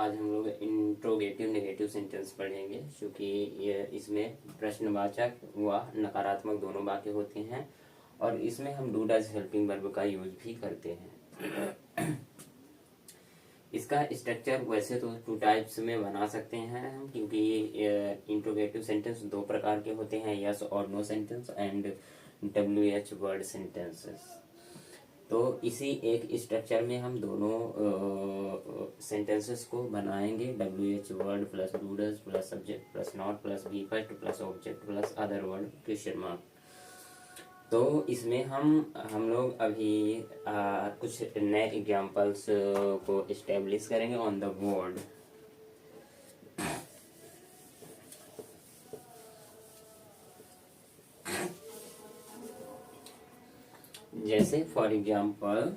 आज हम लोग इंट्रोगेटिव नेगेटिव सेंटेंस पढ़ेंगे, क्योंकि ये इसमें प्रश्नवाचक व नकारात्मक दोनों वाक्य होते हैं और इसमें हम डू डज हेल्पिंग वर्ब का यूज भी करते हैं। इसका स्ट्रक्चर वैसे तो टू टाइप्स में बना सकते हैं हम, क्योंकि इंट्रोगेटिव सेंटेंस दो प्रकार के होते हैं, यस और no sentence and WH word sentences. तो इसी एक स्ट्रक्चर में हम दोनों सेंटेंसेस को बनाएंगे, WH word plus do does plus subject plus not plus V first plus object plus other word question mark. तो इसमें हम लोग अभी कुछ नए एग्जांपल्स को एस्टेब्लिश करेंगे ऑन द बोर्ड। जैसे फॉर एग्जाम्पल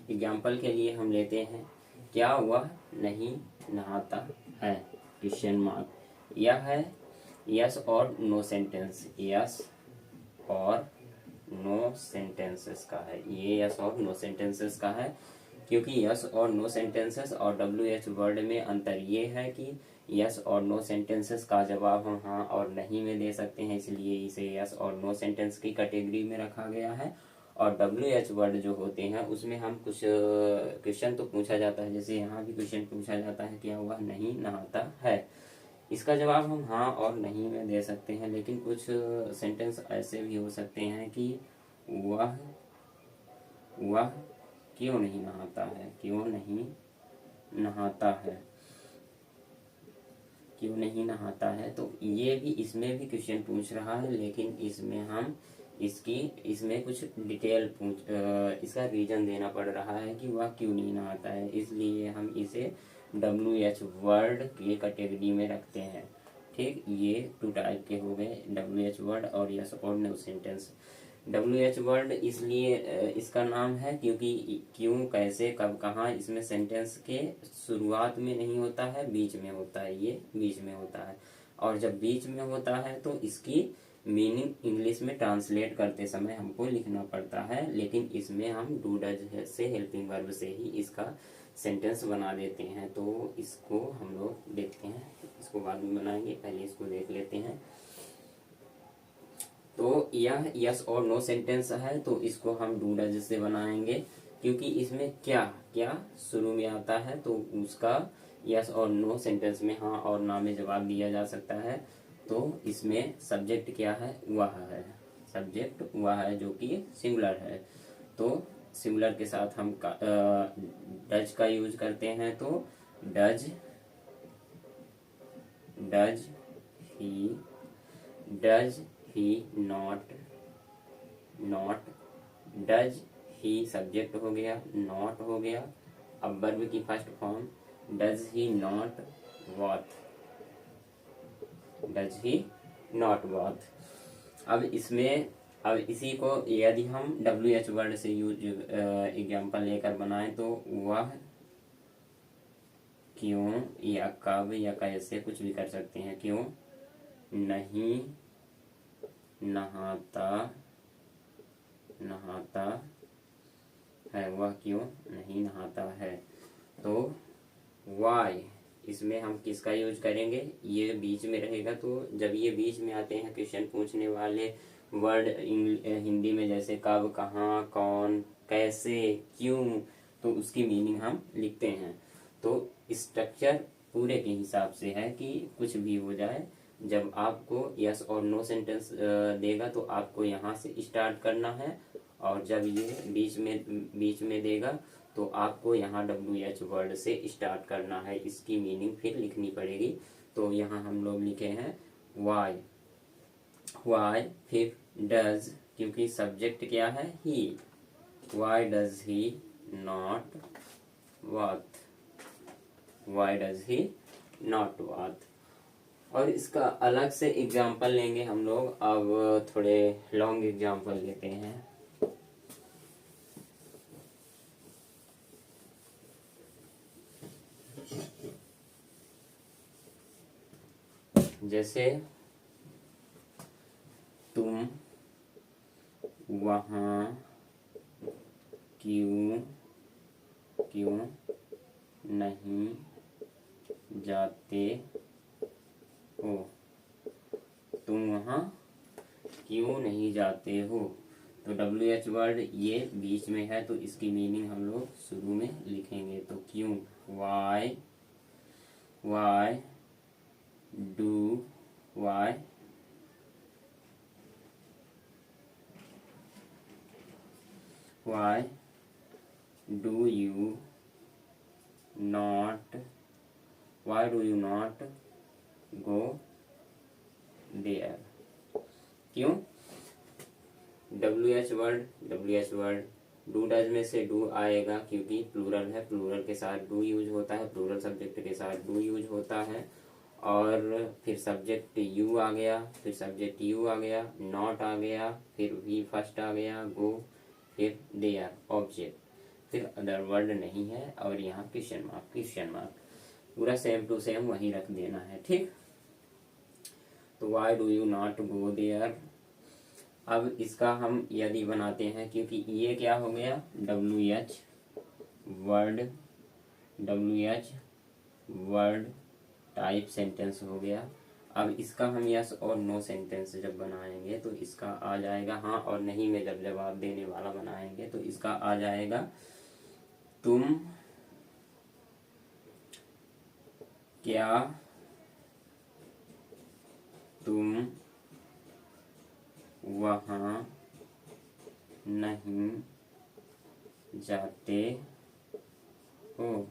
एग्जाम्पल के लिए हम लेते हैं, क्या वह नहीं नहाता है क्वेश्चन मार्क। यह है यस और नो सेंटेंस, यस और नो सेंटेंसेस का है, ये यस और नो सेंटेंसेस का है। क्योंकि यस और नो सेंटेंसेस और WH वर्ड में अंतर ये है कि यस और नो सेंटेंसेस का जवाब हम हाँ और नहीं में दे सकते हैं, इसलिए इसे यस और नो सेंटेंस की कैटेगरी में रखा गया है। और WH वर्ड जो होते हैं उसमें हम कुछ क्वेश्चन तो पूछा जाता है, जैसे यहाँ भी क्वेश्चन पूछा जाता है क्या वह नहीं नहाता है, इसका जवाब हम हाँ और नहीं में दे सकते हैं। लेकिन कुछ सेंटेंस ऐसे भी हो सकते हैं कि वह क्यों नहीं नहाता है, क्यों नहीं नहाता है, क्यों नहीं नहाता है। तो ये भी इसमें भी क्वेश्चन पूछ रहा है, लेकिन इसमें हम इसमें कुछ डिटेल इसका रीजन देना पड़ रहा है कि वह क्यों नहीं नहाता है, इसलिए हम इसे WH वर्ड की कैटेगरी में रखते हैं। ठीक, ये टू टाइप के हो गए, WH वर्ड और यस और नो सेंटेंस। WH वर्ड इसलिए इसका नाम है क्योंकि क्यों, कैसे, कब, कहाँ इसमें सेंटेंस के शुरुआत में नहीं होता है, बीच में होता है, ये बीच में होता है। और जब बीच में होता है तो इसकी मीनिंग इंग्लिश में ट्रांसलेट करते समय हमको लिखना पड़ता है, लेकिन इसमें हम डू डज से हेल्पिंग वर्ब से ही इसका सेंटेंस बना देते हैं। तो इसको हम लोग देखते हैं, इसको बाद में बनाएंगे, पहले इसको देख लेते हैं। तो यह यस और नो सेंटेंस है, तो इसको हम डू डज से बनाएंगे, क्योंकि इसमें क्या क्या शुरू में आता है तो उसका यस और नो सेंटेंस में हाँ और ना में जवाब दिया जा सकता है। तो इसमें सब्जेक्ट क्या है, वह है, सब्जेक्ट वह है जो कि सिंगुलर है। तो सिंगुलर के साथ हम डज का यूज करते हैं, तो does he not does he subject हो गया, नॉट हो गया, अब वर्ब की first form does he not what, does he not what. अब इसी को यदि हम WH वर्ड से यूज एग्जाम्पल लेकर बनाएं, तो वह क्यों या कब या कैसे कुछ भी कर सकते हैं, क्यों नहीं नहाता है, वह क्यों नहीं नहाता है। तो वाई इसमें हम किसका यूज करेंगे, ये बीच में रहेगा। तो जब ये बीच में आते हैं क्वेश्चन पूछने वाले वर्ड हिंदी में, जैसे कब, कहाँ, कौन, कैसे, क्यों, तो उसकी मीनिंग हम लिखते हैं। तो स्ट्रक्चर पूरे के हिसाब से है कि कुछ भी हो जाए, जब आपको यस और नो सेंटेंस देगा तो आपको यहाँ से स्टार्ट करना है, और जब ये बीच में देगा तो आपको यहाँ WH वर्ड से स्टार्ट करना है, इसकी मीनिंग फिर लिखनी पड़ेगी। तो यहाँ हम लोग लिखे हैं वाई, फिर डज, क्योंकि सब्जेक्ट क्या है, he, why does he not what, why does he not what. और इसका अलग से एग्जाम्पल लेंगे हम लोग, अब थोड़े लॉन्ग एग्जाम्पल लेते हैं। जैसे तुम वहाँ क्यों नहीं जाते हो, तुम वहाँ क्यों नहीं जाते हो। तो WH वर्ड ये बीच में है, तो इसकी मीनिंग हम लोग शुरू में लिखेंगे। तो क्यों, why do why do you not go there. क्यों, WH वर्ड डू डज में से डू आएगा क्योंकि प्लूरल है, प्लूरल के साथ डू यूज होता है, प्लूरल सब्जेक्ट के साथ डू यूज होता है। और फिर सब्जेक्ट यू आ गया, फिर सब्जेक्ट यू आ गया, नॉट आ गया, फिर वी फर्स्ट आ गया, गो, फिर देयर ऑब्जेक्ट, फिर अदर वर्ड नहीं है, और यहाँ क्वेश्चन मार्क पूरा सेम टू सेम वही रख देना है, ठीक। तो why do you not go there. अब इसका हम यदि बनाते हैं, क्योंकि ये क्या हो गया, WH वर्ड टाइप सेंटेंस हो गया। अब इसका हम यस और नो सेंटेंस जब बनाएंगे तो इसका आ जाएगा, हाँ और नहीं में जब जवाब देने वाला बनाएंगे तो इसका आ जाएगा, तुम क्या तुम वहाँ नहीं जाते हो,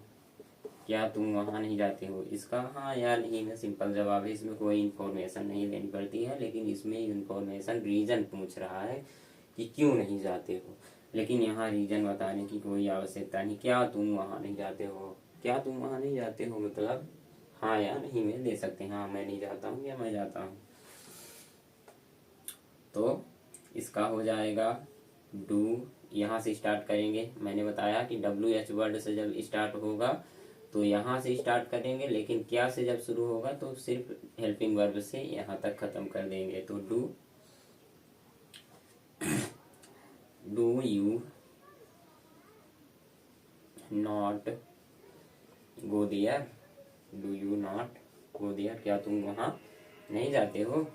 क्या तुम वहाँ नहीं जाते हो। इसका हाँ या नहीं में सिंपल जवाब है, इसमें कोई इन्फॉर्मेशन नहीं देनी पड़ती है, लेकिन इसमें इन्फॉर्मेशन रीजन पूछ रहा है कि क्यों नहीं जाते हो, लेकिन यहाँ रीजन बताने की कोई आवश्यकता नहीं। क्या तुम वहाँ नहीं जाते हो, क्या तुम वहाँ नहीं जाते हो मतलब हाँ या नहीं में दे सकते हैं, हाँ मैं नहीं जाता हूँ या मैं जाता हूँ। तो इसका हो जाएगा डू, यहाँ से स्टार्ट करेंगे। मैंने बताया कि WH वर्ड से जब स्टार्ट होगा तो यहाँ से स्टार्ट करेंगे, लेकिन क्या से जब शुरू होगा तो सिर्फ हेल्पिंग वर्ब से यहाँ तक खत्म कर देंगे। तो do you not go there, do you not go there, क्या तुम वहाँ नहीं जाते हो।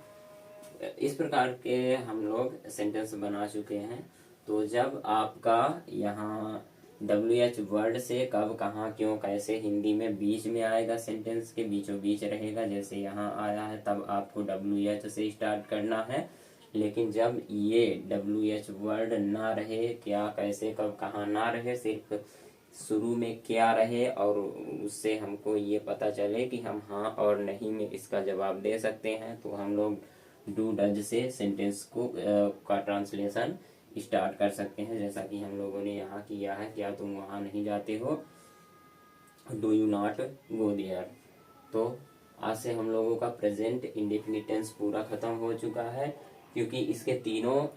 इस प्रकार के हम लोग सेंटेंस बना चुके हैं। तो जब आपका यहाँ WH वर्ड से कब, कहाँ, क्यों, कैसे हिंदी में बीच में आएगा, सेंटेंस के बीचों बीच रहेगा, जैसे यहाँ आया है, तब आपको WH से स्टार्ट करना है। लेकिन जब ये WH वर्ड ना रहे, क्या, कैसे, कब, कहाँ ना रहे, सिर्फ शुरू में क्या रहे, और उससे हमको ये पता चले कि हम हाँ और नहीं में इसका जवाब दे सकते हैं, तो हम लोग डू डज से सेंटेंस को का ट्रांसलेशन स्टार्ट कर सकते हैं, जैसा कि हम लोगों ने यहाँ किया है। क्या तुम वहाँ नहीं जाते हो, do you not go there. तो आज से हम लोगों का प्रेजेंट इंडेफिनिट टेंस पूरा खत्म हो चुका है, क्योंकि इसके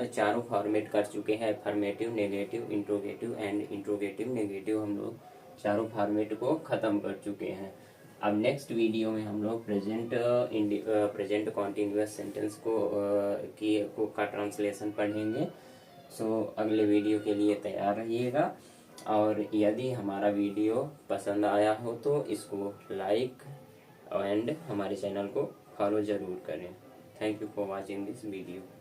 चारों फॉर्मेट कर चुके हैं, affirmative, negative, interrogative and interrogative negative, हम लोग चारों फॉर्मेट को खत्म कर चुके हैं। अब नेक्स्ट वीडियो में हम लोग प्रेजेंट कॉन्टिन्यूअस सेंटेंस को का ट्रांसलेशन पढ़ेंगे। सो अगले वीडियो के लिए तैयार रहिएगा, और यदि हमारा वीडियो पसंद आया हो तो इसको लाइक एंड हमारे चैनल को फॉलो जरूर करें। Thank you for watching this video.